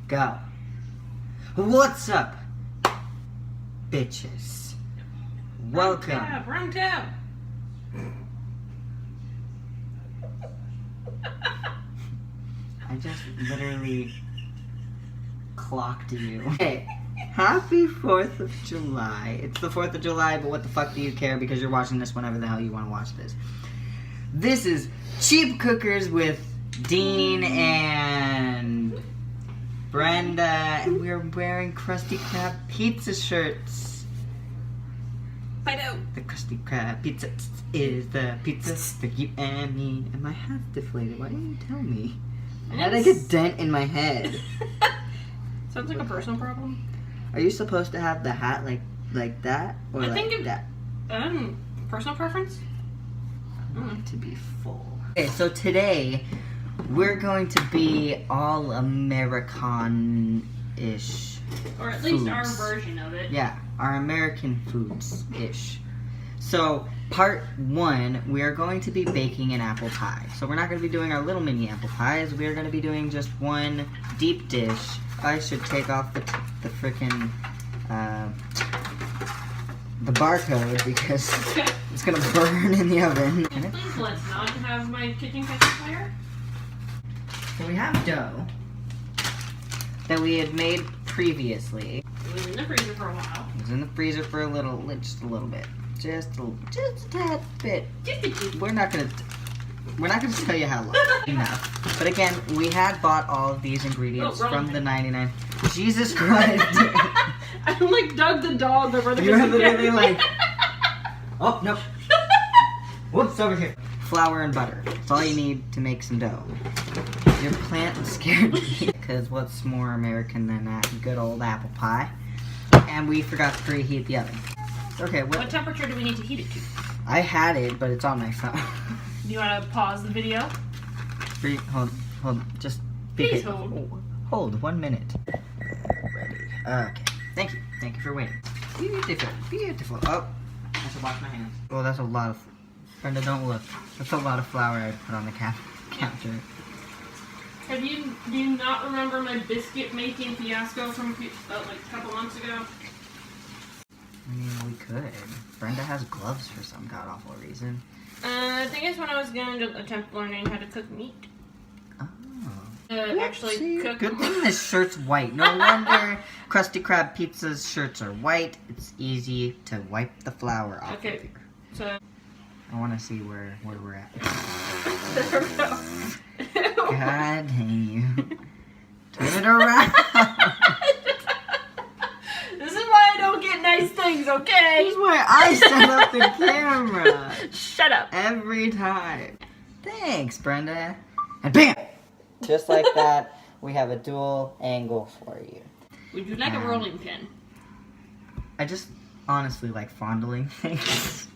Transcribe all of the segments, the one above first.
Go. What's up, bitches? Welcome. Wrong tab. I just literally clocked you. Hey, happy 4th of July. It's the 4th of July, but what the fuck do you care because you're watching this whenever the hell you want to watch this. This is Cheap Cookers with Dean and Brenda, and we're wearing Krusty Krab pizza shirts. Fido. The Krusty Krab pizza is the pizza for you and me. And my hat's deflated. Why didn't you tell me? I had like a dent in my head. Sounds like a personal problem. Are you supposed to have the hat like that? Or I like think that? Personal preference? I want it to be full. Okay, so today we're going to be all American-ish. Or at least our foods. version of it. Yeah, our American foods-ish. So, part 1, we are going to be baking an apple pie. So we're not going to be doing our little mini apple pies. We are going to be doing just one deep dish. I should take off the frickin' the barcode because it's going to burn in the oven. Please let's not have my kitchen catch fire. So we have dough that we had made previously. It was in the freezer for a while. It was in the freezer for just a little bit. Just a tad bit. We're not gonna tell you how long. Enough. But again, we had bought all of these ingredients from the 99. Jesus Christ! I like Doug the dog over the. You're literally like. Oh no! Whoops! Over here. Flour and butter. That's all you need to make some dough. Your plant scared me because what's more American than that good old apple pie? And we forgot to preheat the oven. Okay, What temperature do we need to heat it to? I had it, but it's on my phone. Do you want to pause the video? Hold, just be Please patient. hold. Hold 1 minute. Ready. Okay. Thank you for waiting. Beautiful. Oh, I should wash my hands. Oh, that's a lot of. Brenda, don't look. That's a lot of flour I put on the counter. Do you not remember my biscuit making fiasco from like a couple months ago? I mean, we could. Brenda has gloves for some god awful reason. I think it's when I was going to attempt learning how to cook meat. Oh. Actually cook. Good thing this shirt's white. No wonder Krusty Krab Pizza's shirts are white. It's easy to wipe the flour off. Okay, of here. so. I want to see where we're at. There we go. God dang you. Turn it around. This is why I don't get nice things, okay? This is why I set up the camera. Shut up. Every time. Thanks, Brenda. And bam! Just like that, we have a dual angle for you. Would you like a rolling pin? I just honestly like fondling things.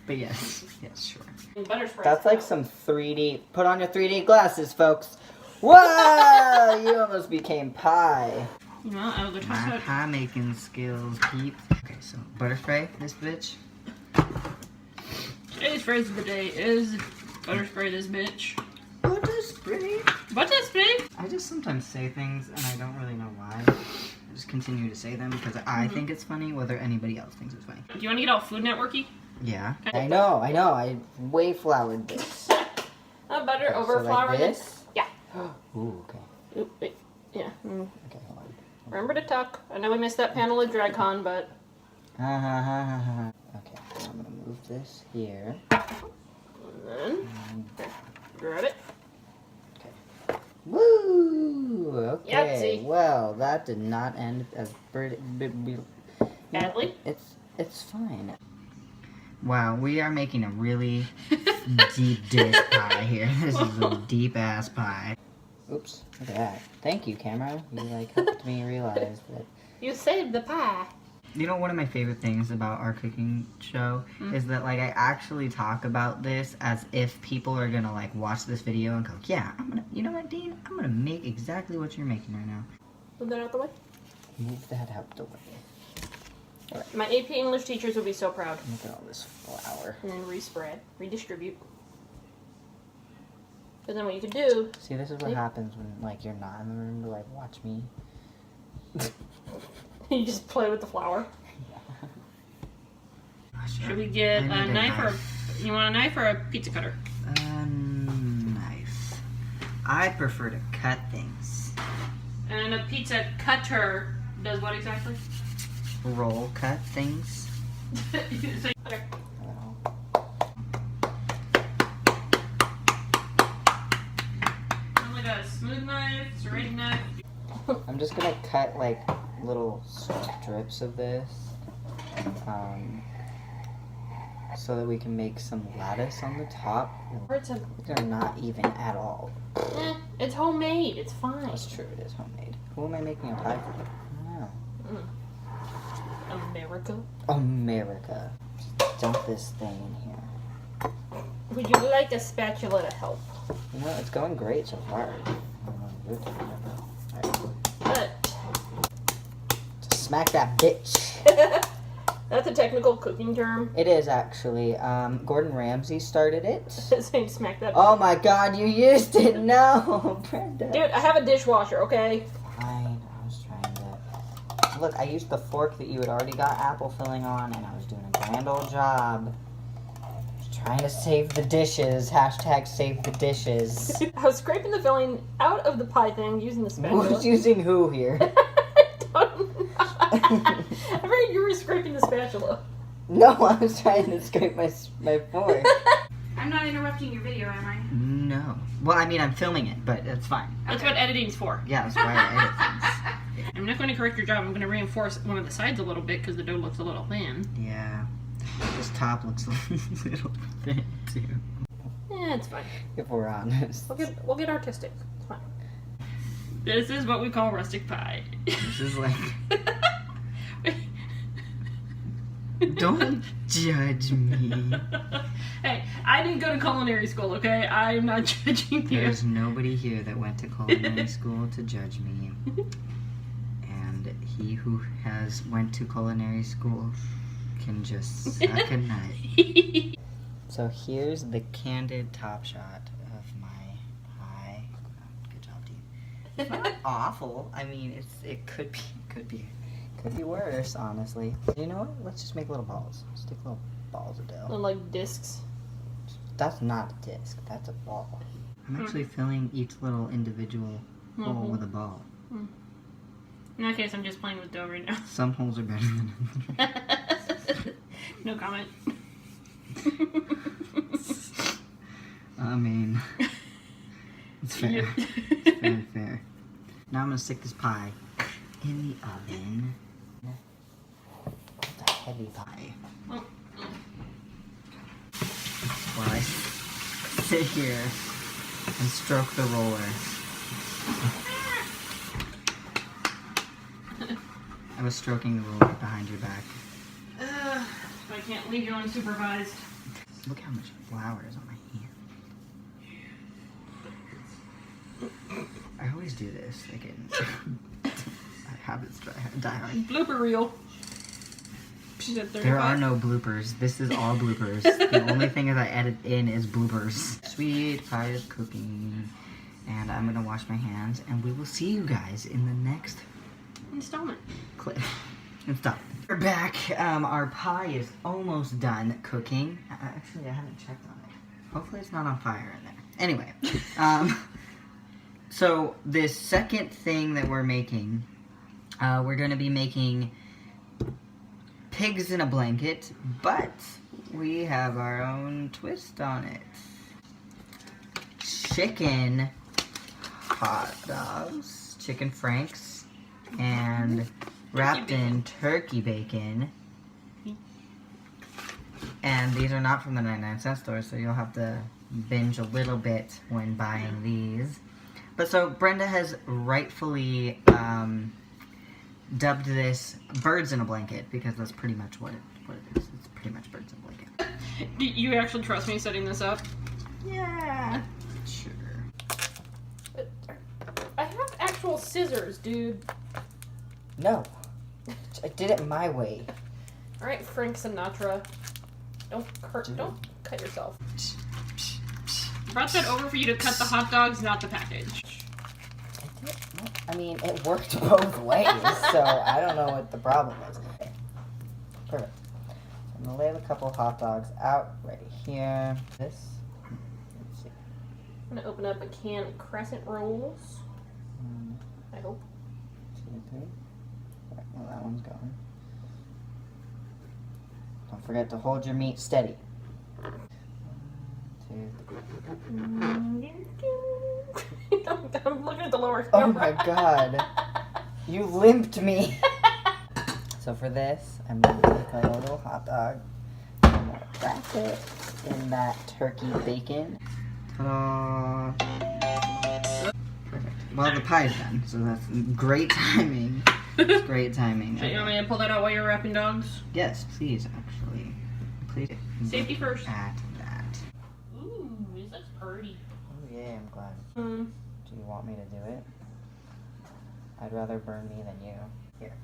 But yes, sure. Butter spray. That's like some 3D. Put on your 3D glasses, folks. Whoa! You almost became pie. Well, I was My pie making skills, peeps. Okay, so butter spray this bitch. Today's phrase of the day is butter spray this bitch. Butter spray. Butter spray? I just sometimes say things and I don't really know why. I just continue to say them because I think it's funny, whether anybody else thinks it's funny. Do you want to get all Food Networky? Yeah. I know. I way floured this. Butter Okay, over so flour. like this? Yeah. Ooh, okay. Oop, wait. Yeah. Okay, hold on. Remember to tuck. I know we missed that panel at DragCon, but. Okay, so I'm gonna move this here. And then grab it. Woo! Okay. Yahtzee. Well, that did not end as Badly. It's fine. Wow, we are making a really deep dish pie here. This is a deep ass pie. Oops! Look at that. Thank you, camera. You like helped me realize that. You saved the pie. You know, one of my favorite things about our cooking show is that, like, I actually talk about this as if people are gonna, like, watch this video and go, yeah, you know what, Dean? I'm gonna make exactly what you're making right now. Move that out the way. Move that out the way. My AP English teachers would be so proud. Look at all this flour. And then respread, redistribute. But then what you can do, See, this is what happens when, like, you're not in the room to, like, watch me. you just play with the flour. Should we I get need a knife or you want a knife or a pizza cutter? Knife. I prefer to cut things. And a pizza cutter does what exactly? Roll cut things. So- okay. Like a smooth knife, serrating knife. I'm just gonna cut like little strips of this, so that we can make some lattice on the top. They're not even at all. It's homemade. It's fine. That's true. It is homemade. Who am I making a pie for? I don't know. America. America. Just dump this thing in here. Would you like a spatula to help? You know, it's going great so far. But Just smack that bitch. that's a technical cooking term. It is actually. Gordon Ramsay started it. Saying smack that. Oh my god, you used it! No, Brenda. Dude, I have a dishwasher, okay? Fine, I was trying to... Look, I used the fork that you had already got apple filling on, and I was doing a grand old job. Just trying to save the dishes. Hashtag save the dishes. I was scraping the filling out of the pie thing using the spatula. Who's using who here? I don't know. I figured you were scraping the spatula. No, I was trying to scrape my fork. I'm not interrupting your video, am I? No. Well, I mean, I'm filming it, but that's fine. That's what editing's for. Yeah, that's why I edit things. I'm not going to correct your job. I'm going to reinforce one of the sides a little bit because the dough looks a little thin. Yeah. This top looks a little thin, too. Yeah, it's fine. If we're honest. We'll get artistic. It's fine. This is what we call rustic pie. This is like... Don't judge me. Hey, I didn't go to culinary school, okay? I'm not judging you. There's nobody here that went to culinary school to judge me. And he who has went to culinary school can just suck a nut. So here's the candid top shot of my pie. Good job, Dean. It's not awful. I mean, it could be worse, honestly. You know what? Let's just make little balls. Stick little balls of dough. Like discs. That's not a disc. That's a ball. I'm actually filling each little individual hole with a ball. In that case, I'm just playing with dough right now. Some holes are better than others. No comment. I mean, it's fair. It's very fair. Now I'm gonna stick this pie in the oven. It's a heavy pie. Oh. While I sit here and stroke the roller. I was stroking the roller behind your back. I can't leave you unsupervised. Look how much flour is on my hand. I always do this. Like I have it die hard. Blooper reel. She's at 35. There are no bloopers. This is all bloopers. The only thing that I edit in is bloopers. Sweet pie is cooking. And I'm gonna wash my hands, and we will see you guys in the next installment clip. And stop. We're back. Our pie is almost done cooking. Actually, I haven't checked on it. Hopefully it's not on fire in there. Anyway, so this second thing that we're making, we're going to be making pigs in a blanket, but we have our own twist on it. Chicken hot dogs, chicken franks, and wrapped in turkey bacon. And these are not from the 99-cent store, so you'll have to binge a little bit when buying these. But so Brenda has rightfully dubbed this birds in a blanket, because that's pretty much what it is. It's pretty much birds in a blanket. Do you actually trust me setting this up? Yeah. Sure. I have actual scissors, dude. No. I did it my way. Alright, Frank Sinatra. Don't cut yourself. brought that over for you to cut the hot dogs, not the package. I mean, it worked both ways, so I don't know what the problem is. Okay. Perfect. I'm gonna lay a couple hot dogs out right here. This. Let's see. I'm gonna open up a can of crescent rolls. I hope. 2, 3. Right, well, that one's going. Don't forget to hold your meat steady. 1, 2, 3. I'm looking at the lower Oh camera. my god. You limped me. So for this, I'm going to take a little hot dog. I'm going to wrap it in that turkey bacon. Ta-da! Perfect. Well, the pie's done, so that's great timing. It's great timing. So you want me to pull that out while you're wrapping dogs? Yes, please, actually. Please. Safety first. At that. Ooh, this looks pretty. Oh yeah, I'm glad. Mm. Do you want me to do it? I'd rather burn me than you. Here.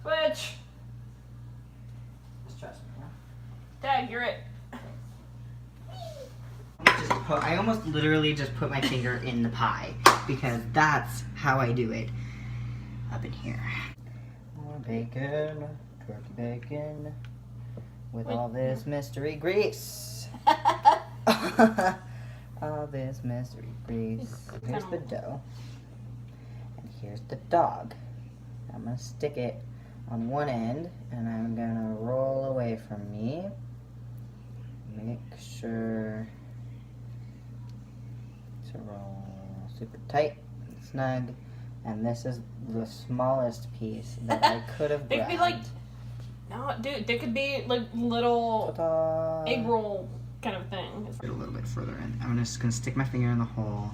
Switch! Just trust me, huh? Dad, you're it. I almost literally just put my finger in the pie because that's how I do it up in here. More bacon, turkey bacon, with all this mystery grease. All this mystery grease. Here's the dough, and here's the dog. I'm gonna stick it on one end, and I'm gonna roll away from me. Make sure to roll super tight and snug. And this is the smallest piece that I could have They grabbed. could be like, no, dude, they could be like little Ta-da. egg roll kind of thing. Get a little bit further in. I'm just gonna stick my finger in the hole.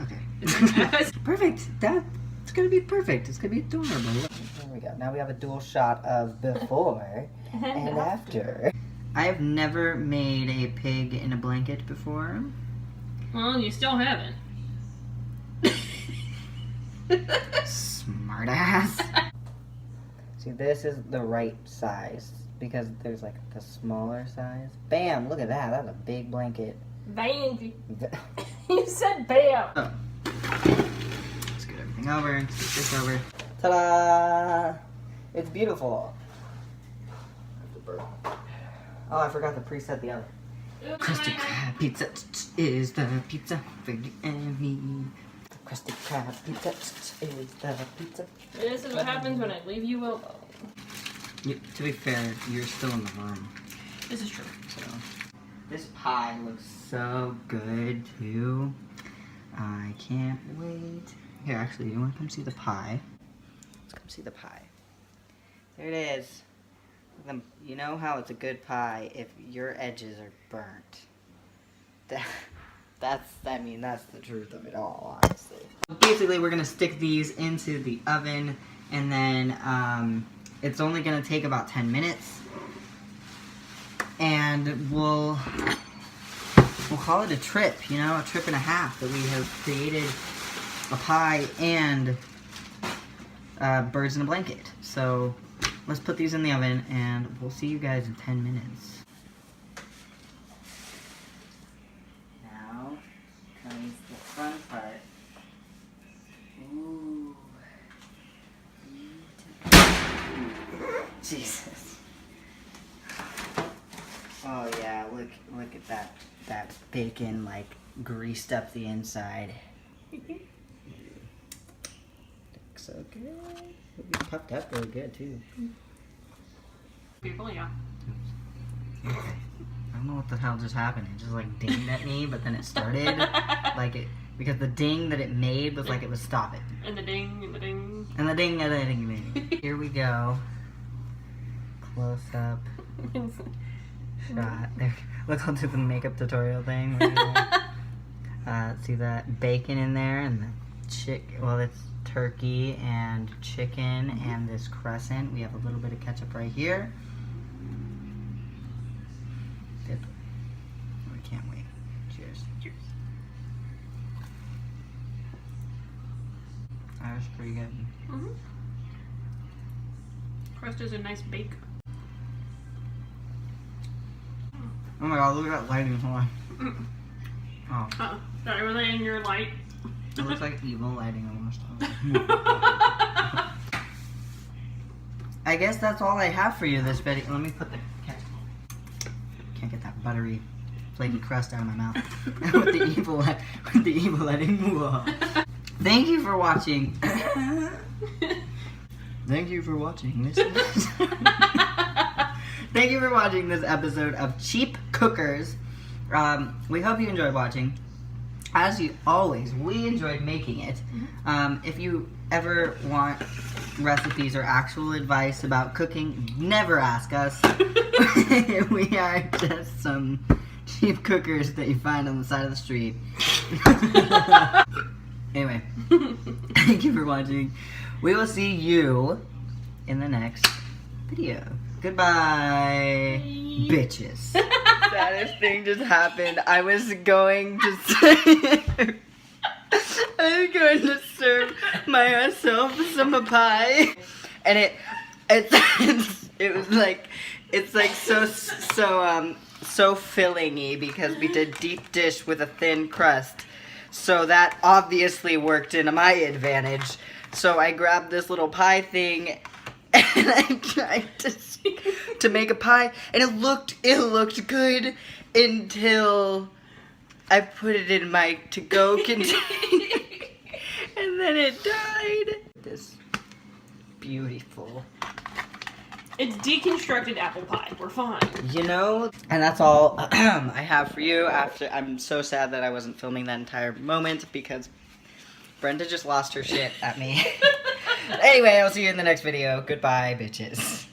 Okay. Perfect. That's gonna be perfect. It's gonna be adorable. There we go. Now we have a dual shot of before and after. I have never made a pig in a blanket before. Well, you still haven't. Smartass. See, this is the right size because there's like the smaller size. Bam! Look at that. That's a big blanket. Bam! You said bam! Oh. Scoot everything over. Scoot this over. Ta-da! It's beautiful. Oh, I forgot to preset the oven. Krusty Krab pizza is the pizza for you and me. The Krusty Krab pizza is the pizza. This is what happens when I leave you alone. To be fair, you're still in the room. This is true. So, this pie looks so good too. I can't wait. Here, actually, you want to come see the pie? Let's come see the pie. There it is. You know how it's a good pie if your edges are burnt. That's the truth of it all, honestly. Basically, we're gonna stick these into the oven, and then it's only gonna take about 10 minutes, and we'll call it a trip. You know, a trip and a half that we have created a pie and birds in a blanket. So. Let's put these in the oven, and we'll see you guys in 10 minutes. Now comes the fun part. Ooh. Jesus. Oh yeah, look at that bacon like greased up the inside. Looks so good. It puffed up really good too. People, yeah. I don't know what the hell just happened. It just like dinged at me, but then it started like it because the ding that it made was like it was stopping. And the ding, and the ding. And the ding and the ding. Here we go. Close up shot. There. Look, I'll do the makeup tutorial thing. See that bacon in there and the well, it's turkey and chicken and this crescent. We have a little bit of ketchup right here. Dip. We can't wait. Cheers. Cheers. That was pretty good. Mm-hmm. Crust is a nice bake. Oh my god, look at that lighting. Hold on. Oh, Oh, sorry, were they in your light? it looks like evil lighting almost. I guess that's all I have for you this video. Let me put the can't get that buttery, flaky crust out of my mouth with the evil lighting. Whoa. Thank you for watching. Thank you for watching this. Thank you for watching this episode of Cheap Cookers. We hope you enjoyed watching. As you always, we enjoyed making it. If you ever want recipes or actual advice about cooking, never ask us. We are just some cheap cookers that you find on the side of the street. Anyway, thank you for watching. We will see you in the next video. Goodbye, bitches. Saddest thing just happened. I was going to serve myself some pie, and it was like so filling-y because we did deep dish with a thin crust. So that obviously worked into my advantage. So I grabbed this little pie thing and I tried to make a pie, and it looked good until I put it in my to-go container, and then it died. This beautiful. It's deconstructed apple pie. We're fine. You know, and that's all I have for you. I'm so sad that I wasn't filming that entire moment because Brenda just lost her shit at me. Anyway, I'll see you in the next video. Goodbye, bitches.